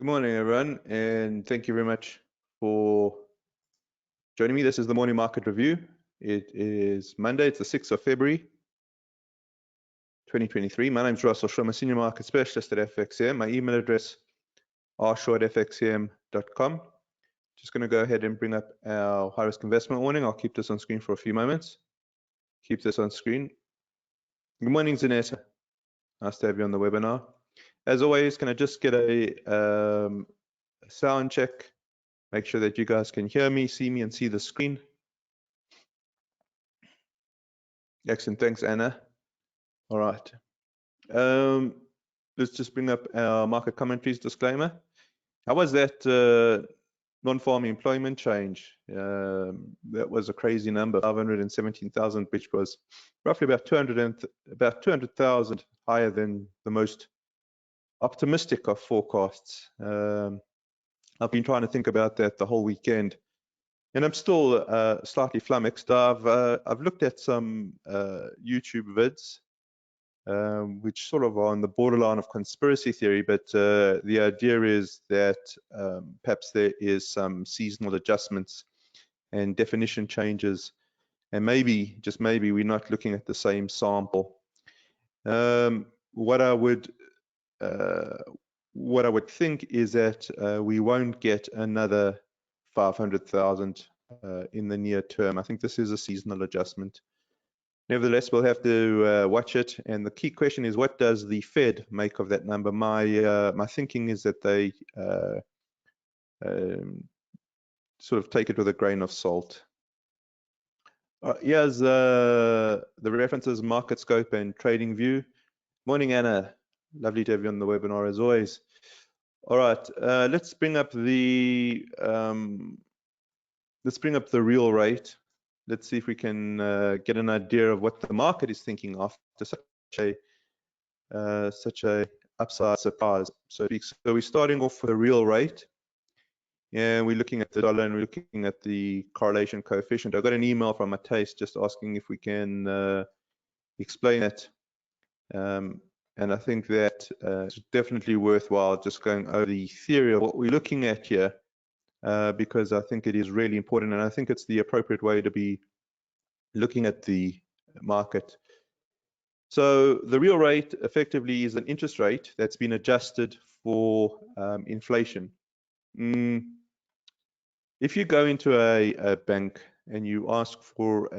Good morning, everyone, and thank you very much for joining me. This is the morning market review. It is Monday, it's the 6th of February, 2023. My name is Russell Shrum, a senior market specialist at FXCM. My email address, rshaw@fxcm.com. Just going to go ahead and bring up our high-risk investment warning. I'll keep this on screen for a few moments. Keep this on screen. Good morning, Zanetta. Nice to have you on the webinar. As always, can I just get a sound check? Make sure that you guys can hear me, see me, and see the screen. Excellent, thanks, Anna. All right. Let's just bring up our market commentaries disclaimer. How was that non-farm employment change? That was a crazy number, 517,000, which was roughly about 200,000 higher than the most optimistic of forecasts. I've been trying to think about that the whole weekend, and I'm still slightly flummoxed. I've looked at some YouTube vids, which sort of are on the borderline of conspiracy theory, but the idea is that perhaps there is some seasonal adjustments and definition changes, and maybe, just maybe, we're not looking at the same sample. What I would think is that we won't get another 500,000 in the near term. I think this is a seasonal adjustment. Nevertheless, we'll have to watch it. And the key question is, what does the Fed make of that number? My thinking is that they sort of take it with a grain of salt. Here's the references, Market Scope and Trading View. Morning, Anna. Lovely to have you on the webinar as always. All right, let's bring up the real rate. Let's see if we can get an idea of what the market is thinking after such a upside surprise. So we're starting off with a real rate, and we're looking at the dollar and we're looking at the correlation coefficient. I got an email from Matthijs just asking if we can explain it. And I think that it's definitely worthwhile just going over the theory of what we're looking at here, because I think it is really important, and I think it's the appropriate way to be looking at the market. So the real rate effectively is an interest rate that's been adjusted for inflation. If you go into a bank and you ask for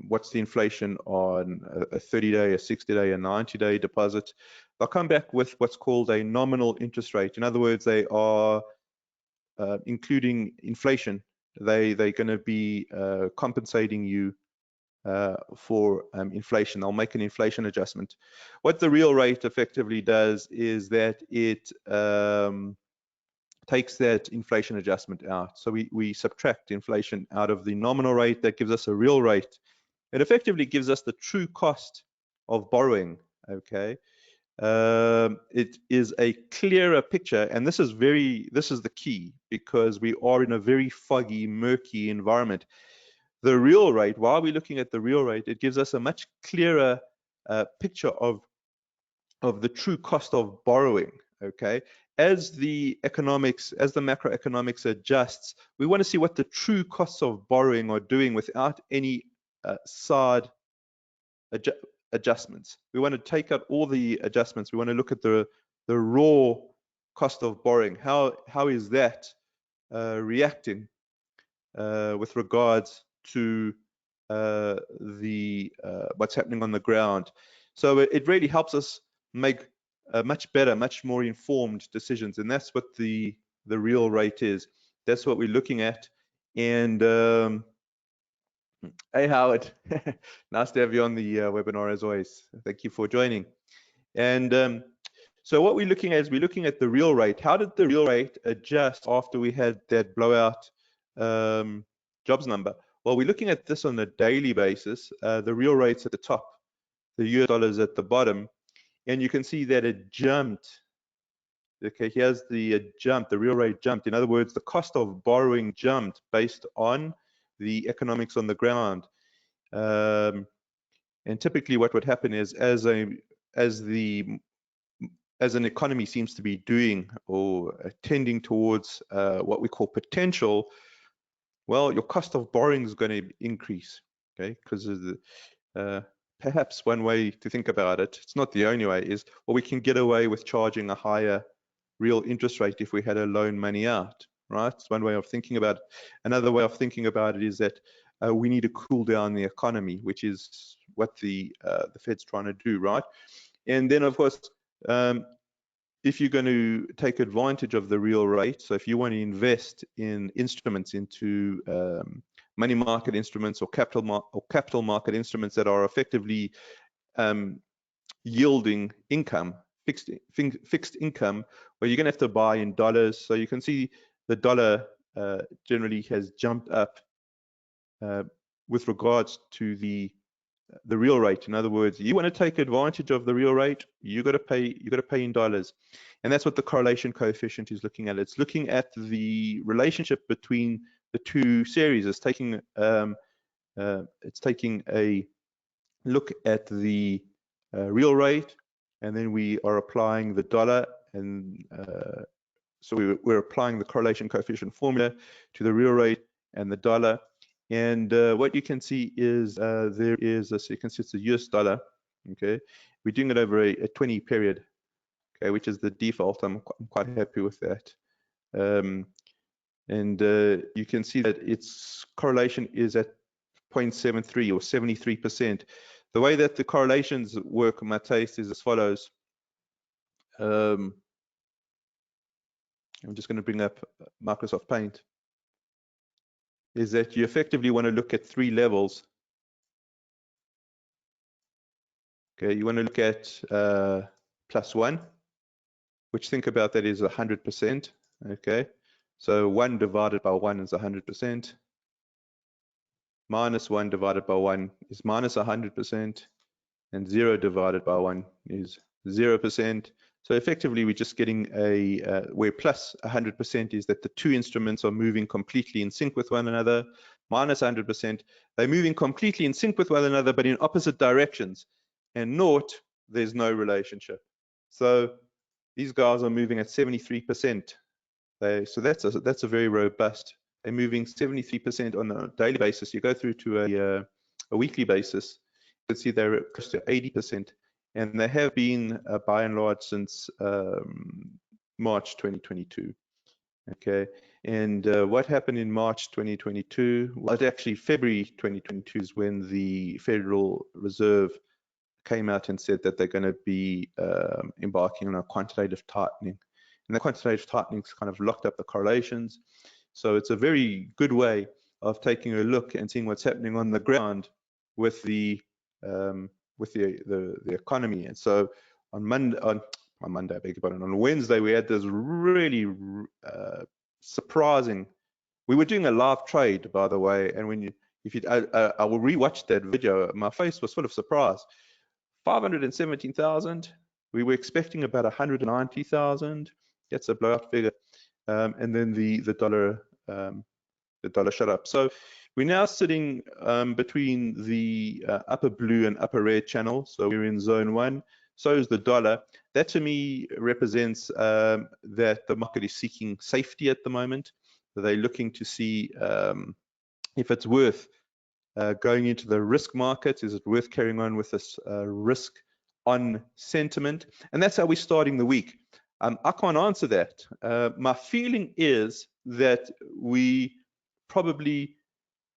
what's the inflation on a 30-day, a 60-day, a 90-day deposit, they'll come back with what's called a nominal interest rate. In other words, they are including inflation. They're going to be compensating you for inflation. They'll make an inflation adjustment. What the real rate effectively does is that it takes that inflation adjustment out. So we subtract inflation out of the nominal rate. That gives us a real rate. It effectively gives us the true cost of borrowing. Okay, it is a clearer picture, and this is the key, because we are in a very foggy, murky environment. The real rate, while we're looking at the real rate, it gives us a much clearer picture of the true cost of borrowing. Okay, as the macroeconomics adjusts, we want to see what the true costs of borrowing are doing without any side adjustments. We want to take out all the adjustments. We want to look at the raw cost of borrowing. How is that reacting with regards to what's happening on the ground? So it really helps us make much better, much more informed decisions, and that's what the real rate is. That's what we're looking at. And hey, Howard, nice to have you on the webinar as always. Thank you for joining. And so what we're looking at is we're looking at the real rate. How did the real rate adjust after we had that blowout jobs number? Well, we're looking at this on a daily basis. The real rate's at the top, the US dollars at the bottom, and you can see that it jumped. Okay, here's the jump, the real rate jumped. In other words, the cost of borrowing jumped based on the economics on the ground. And typically what would happen is as the as an economy seems to be doing or tending towards what we call potential, well, your cost of borrowing is going to increase, okay? Because perhaps one way to think about it, it's not the only way, is, well, we can get away with charging a higher real interest rate if we had to loan money out, right? It's one way of thinking about it. Another way of thinking about it is that we need to cool down the economy, which is what the Fed's trying to do, right? And then, of course, if you're going to take advantage of the real rate, so if you want to invest in instruments into money market instruments or capital market instruments that are effectively yielding income, fixed income, well, you're going to have to buy in dollars. So you can see the dollar generally has jumped up with regards to the real rate. In other words, you want to take advantage of the real rate, you got to pay in dollars. And that's what the correlation coefficient is looking at. It's looking at the relationship between the two series. It's taking a look at the real rate, and then we are applying the dollar, and so we're applying the correlation coefficient formula to the real rate and the dollar. And what you can see is there is so you can see it's the US dollar. Okay, we're doing it over a 20 period, okay, which is the default. I'm quite happy with that. And you can see that its correlation is at 0.73 or 73%. The way that the correlations work, my taste, is as follows. I'm just going to bring up Microsoft Paint. Is that you effectively want to look at three levels. Okay, you want to look at +1, which, think about that, is 100%. Okay, so 1 divided by 1 is 100%. -1 divided by 1 is -100%, and 0 divided by 1 is 0%. So effectively, we're just getting where plus 100% is that the two instruments are moving completely in sync with one another. Minus 100%, they're moving completely in sync with one another, but in opposite directions. And naught, there's no relationship. So these guys are moving at 73%. So that's a very robust. They're moving 73% on a daily basis. You go through to a weekly basis, you can see they're close to 80%. And they have been, by and large, since March 2022. Okay, and what happened in March 2022? Well, actually, February 2022 is when the Federal Reserve came out and said that they're going to be embarking on a quantitative tightening. And the quantitative tightening kind of locked up the correlations. So it's a very good way of taking a look and seeing what's happening on the ground with the economy. And so on Monday, I beg your pardon, on Wednesday, we had this really surprising. We were doing a live trade, by the way, and I will rewatch that video. My face was full of surprise. 517,000. We were expecting about 190,000. That's a blowout figure, and then the dollar shut up. So we're now sitting between the upper blue and upper red channel. So we're in zone 1. So is the dollar. That to me represents that the market is seeking safety at the moment. They're looking to see if it's worth going into the risk markets. Is it worth carrying on with this risk on sentiment? And that's how we're starting the week. I can't answer that. My feeling is that we probably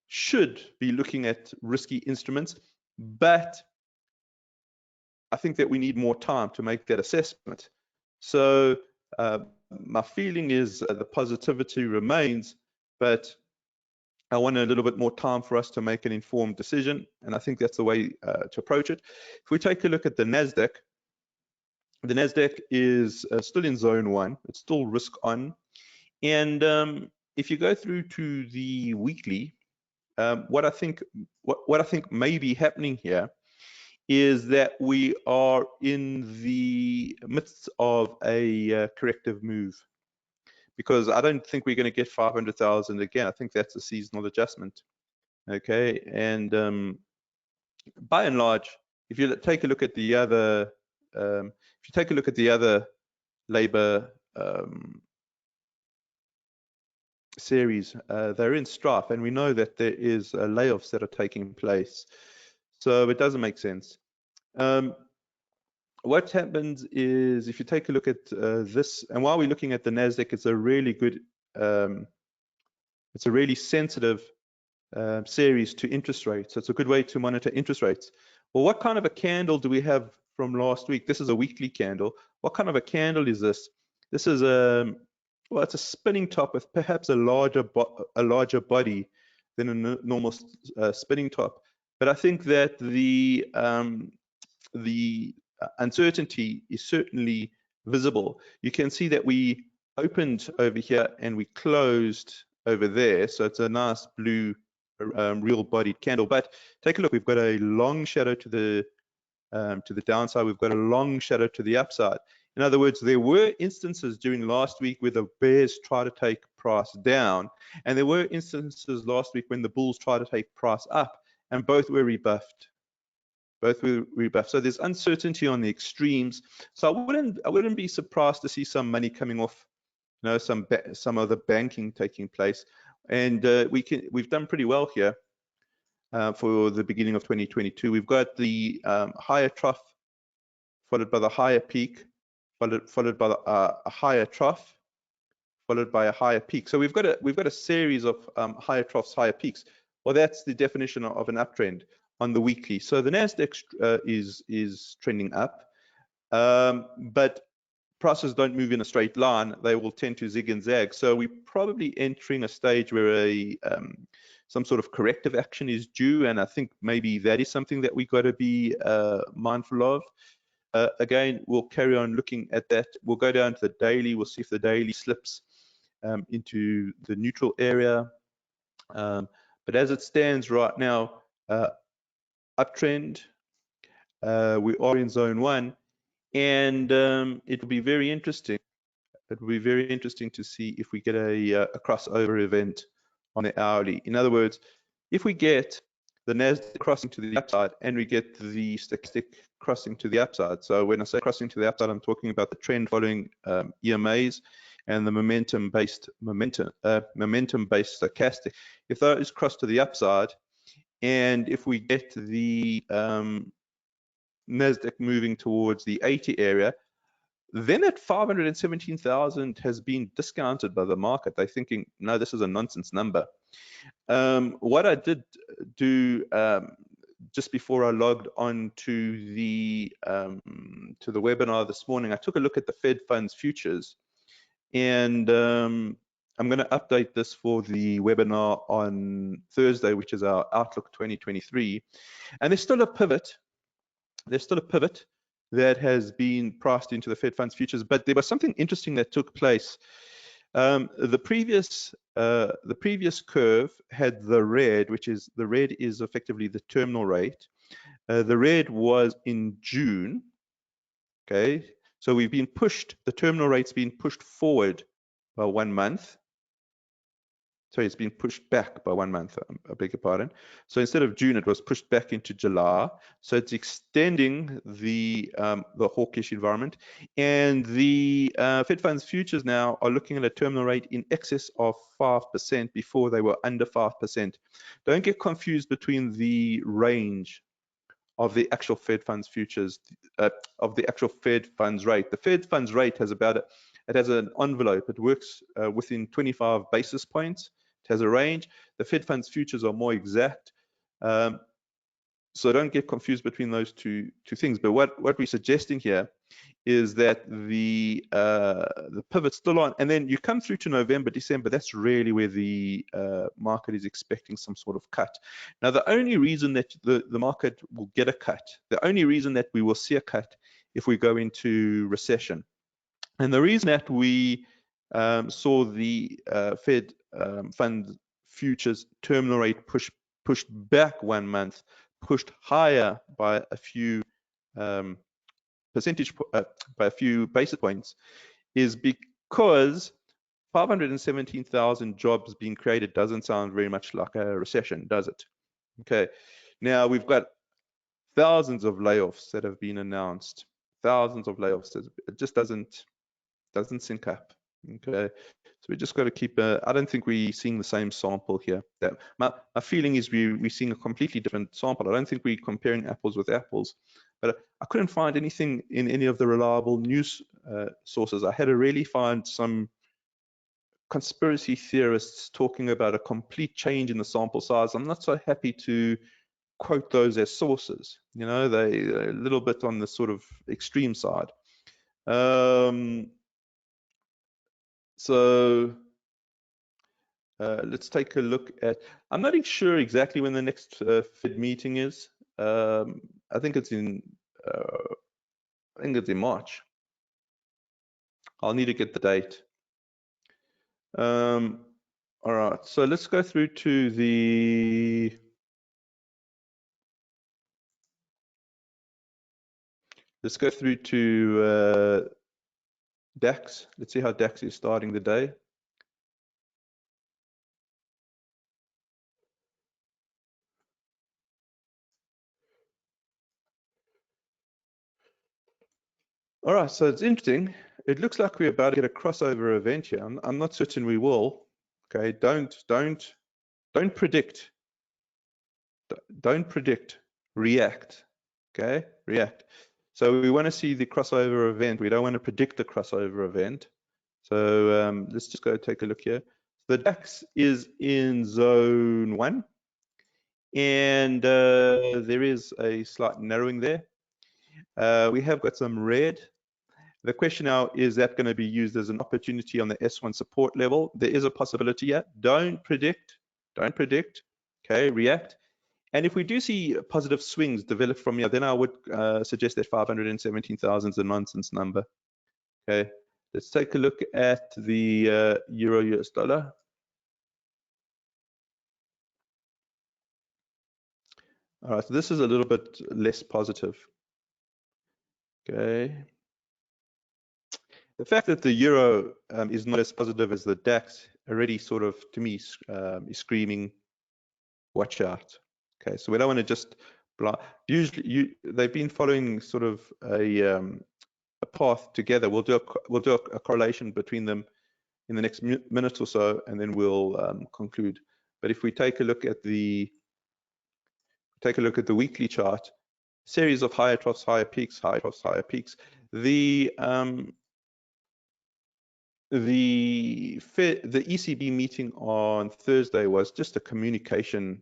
should be looking at risky instruments, but I think that we need more time to make that assessment. So my feeling is the positivity remains, but I want a little bit more time for us to make an informed decision, and I think that's the way to approach it. If we take a look at the NASDAQ is still in zone 1. It's still risk on. And if you go through to the weekly, what I think may be happening here is that we are in the midst of a corrective move, because I don't think we're going to get 500,000 again. I think that's a seasonal adjustment. Okay, and by and large, if you take a look at the other if you take a look at the other labor series, they're in strife, and we know that there is layoffs that are taking place. So it doesn't make sense. What happens is, if you take a look at this, and while we're looking at the Nasdaq, it's a really good, it's a really sensitive series to interest rates. So it's a good way to monitor interest rates. Well, what kind of a candle do we have from last week? This is a weekly candle. What kind of a candle is this? This is well, it's a spinning top with perhaps a larger body than a normal spinning top. But I think that the uncertainty is certainly visible. You can see that we opened over here and we closed over there. So it's a nice blue real bodied candle. But take a look, we've got a long shadow to the downside. We've got a long shadow to the upside. In other words, there were instances during last week where the bears try to take price down, and there were instances last week when the bulls try to take price up, and both were rebuffed. Both were rebuffed. So there's uncertainty on the extremes. So I wouldn't be surprised to see some money coming off, you know, some of the banking taking place, and we've done pretty well here for the beginning of 2022. We've got the higher trough followed by the higher peak, followed by a higher trough, followed by a higher peak. So we've got a series of higher troughs, higher peaks. Well, that's the definition of an uptrend on the weekly. So the Nasdaq is trending up, but prices don't move in a straight line. They will tend to zig and zag. So we're probably entering a stage where some sort of corrective action is due, and I think maybe that is something that we got to be mindful of. Again, we'll carry on looking at that. We'll go down to the daily. We'll see if the daily slips into the neutral area. But as it stands right now, uptrend. We are in zone 1, and it will be very interesting. It will be very interesting to see if we get a crossover event on the hourly. In other words, if we get the Nasdaq crossing to the upside and we get the stochastic crossing to the upside. So when I say crossing to the upside, I'm talking about the trend following EMAs and the momentum-based stochastic. If those cross to the upside, and if we get the Nasdaq moving towards the 80 area, then at 517,000 has been discounted by the market. They're thinking, no, this is a nonsense number. What I did do just before I logged on to the webinar this morning, I took a look at the Fed funds futures, and I'm going to update this for the webinar on Thursday, which is our Outlook 2023. And there's still a pivot. There's still a pivot that has been priced into the Fed funds futures, but there was something interesting that took place. The previous curve had the red, which is the red is effectively the terminal rate. The red was in June. Okay, so we've been pushed. The terminal rate's been pushed forward by 1 month. Sorry, it's been pushed back by 1 month, I beg your pardon. So instead of June, it was pushed back into July. So it's extending the hawkish environment. And the Fed funds futures now are looking at a terminal rate in excess of 5%. Before they were under 5%. Don't get confused between the range of the actual Fed funds futures, of the actual Fed funds rate. The Fed funds rate has it has an envelope. It works within 25 basis points. It has a range. The Fed funds futures are more exact. So don't get confused between those two things. But what we're suggesting here is that the pivot's still on, and then you come through to November, December. That's really where the market is expecting some sort of cut. Now, the only reason that the market will get a cut, the only reason that we will see a cut, if we go into recession. And the reason that we saw the Fed fund futures terminal rate pushed back 1 month, pushed higher by a few by a few basis points, is because 517,000 jobs being created doesn't sound very much like a recession, does it? Okay, now we've got thousands of layoffs that have been announced. thousands of layoffs. It just doesn't sync up. Okay, so we just got to keep. I don't think we're seeing the same sample here. That my feeling is we're seeing a completely different sample. I don't think we're comparing apples with apples. But I couldn't find anything in any of the reliable news sources. I had to really find some conspiracy theorists talking about a complete change in the sample size. I'm not so happy to quote those as sources. You know, they're a little bit on the sort of extreme side. So let's take a look at, I'm not sure exactly when the next Fed meeting is. I think it's in March. I'll need to get the date. All right, so let's go through to the DAX. Let's see how DAX is starting the day. All right, so it's interesting. It looks like we're about to get a crossover event here. I'm not certain we will. Okay, don't predict. Don't predict. React. Okay, react. So we want to see the crossover event. We don't want to predict the crossover event. So let's just go take a look here. The DAX is in zone 1, and there is a slight narrowing there. We have got some red. The question now, is that going to be used as an opportunity on the S1 support level? There is a possibility here. Don't predict. Okay, react. And if we do see positive swings develop from here, then I would suggest that 517,000 is a nonsense number. Okay, let's take a look at the Euro US dollar. All right, so this is a little bit less positive. Okay. The fact that the euro is not as positive as the DAX already sort of, to me, is screaming, watch out. Okay, so we don't want to just usually they've been following sort of a path together. We'll do a correlation between them in the next minute or so, and then we'll conclude. But if we take a look at the weekly chart, series of higher troughs, higher peaks, higher troughs, higher peaks. The ECB meeting on Thursday was just a communication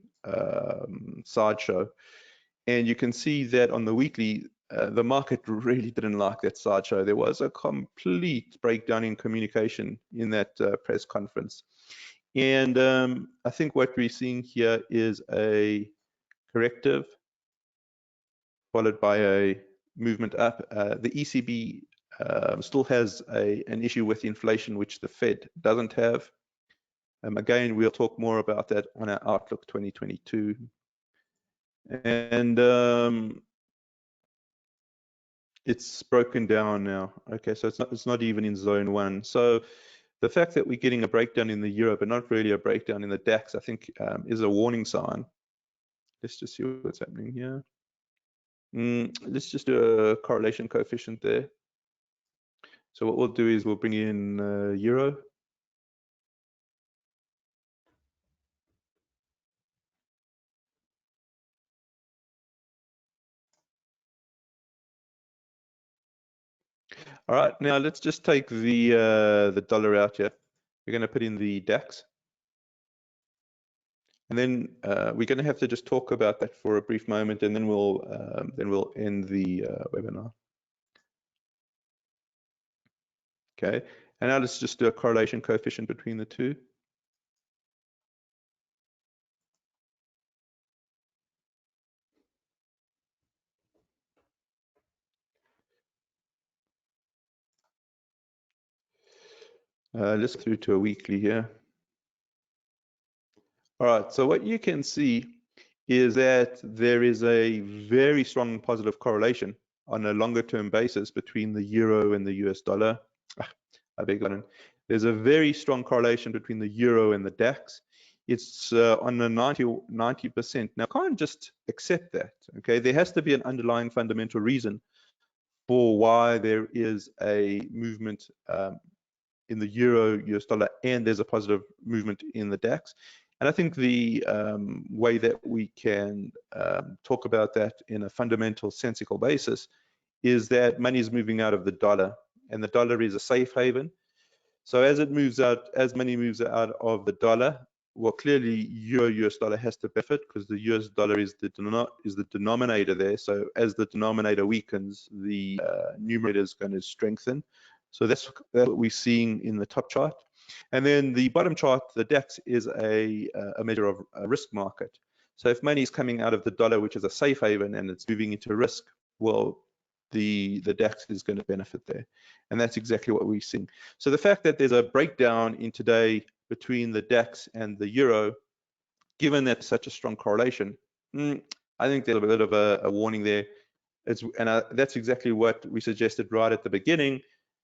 sideshow, and you can see that on the weekly, the market really didn't like that sideshow. There was a complete breakdown in communication in that press conference, and I think what we're seeing here is a corrective followed by a movement up. The ECB still has an issue with inflation, which the Fed doesn't have. Again, we'll talk more about that on our Outlook 2022. And it's broken down now. Okay, so it's not even in zone 1. So the fact that we're getting a breakdown in the euro, but not really a breakdown in the DAX, I think is a warning sign. Let's just see what's happening here. Let's just do a correlation coefficient there. So what we'll do is we'll bring in euro. All right, now let's just take the dollar out here. We're going to put in the DAX. And then we're going to have to just talk about that for a brief moment, and then we'll end the webinar. Okay, and now let's just do a correlation coefficient between the two. Let's go through to a weekly here. All right, so what you can see is that there is a very strong positive correlation on a longer term basis between the euro and the US dollar. I beg your pardon. There's a very strong correlation between the euro and the DAX. It's on a 90%. Now, I can't just accept that. Okay, there has to be an underlying fundamental reason for why there is a movement in the euro, US dollar, and there's a positive movement in the DAX. And I think the way that we can talk about that in a fundamental, sensical basis is that money is moving out of the dollar, and the dollar is a safe haven. So as it moves out, as money moves out of the dollar, well, clearly US dollar has to benefit because the US dollar is the denominator there. So as the denominator weakens, the numerator is going to strengthen. So that's what we're seeing in the top chart. And then the bottom chart, the DAX, is a measure of a risk market. So if money is coming out of the dollar, which is a safe haven, and it's moving into risk, well, the DAX is going to benefit there. And that's exactly what we're seeing. So the fact that there's a breakdown in today between the DAX and the euro, given that such a strong correlation, I think there's a bit of a warning there. That's exactly what we suggested right at the beginning.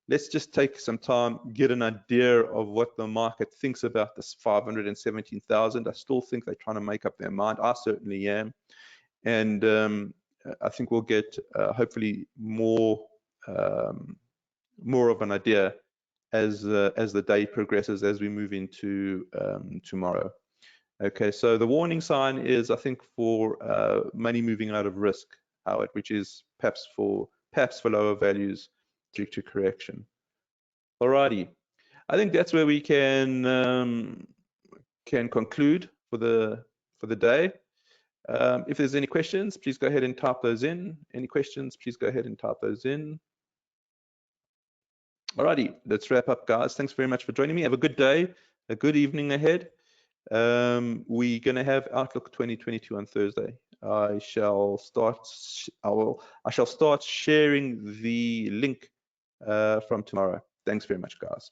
Let's just take some time, get an idea of what the market thinks about this 517,000. I still think they're trying to make up their mind. I certainly am. And I think we'll get hopefully more of an idea as the day progresses, as we move into tomorrow. Okay, so the warning sign is, I think, for money moving out of risk, Howard, which is perhaps for lower values due to correction. Alrighty, I think that's where we can conclude for the day. If there's any questions, please go ahead and type those in. Any questions, please go ahead and type those in. Alrighty, let's wrap up, guys. Thanks very much for joining me. Have a good day, a good evening ahead. We're going to have Outlook 2022 on Thursday. I shall start sharing the link from tomorrow. Thanks very much, guys.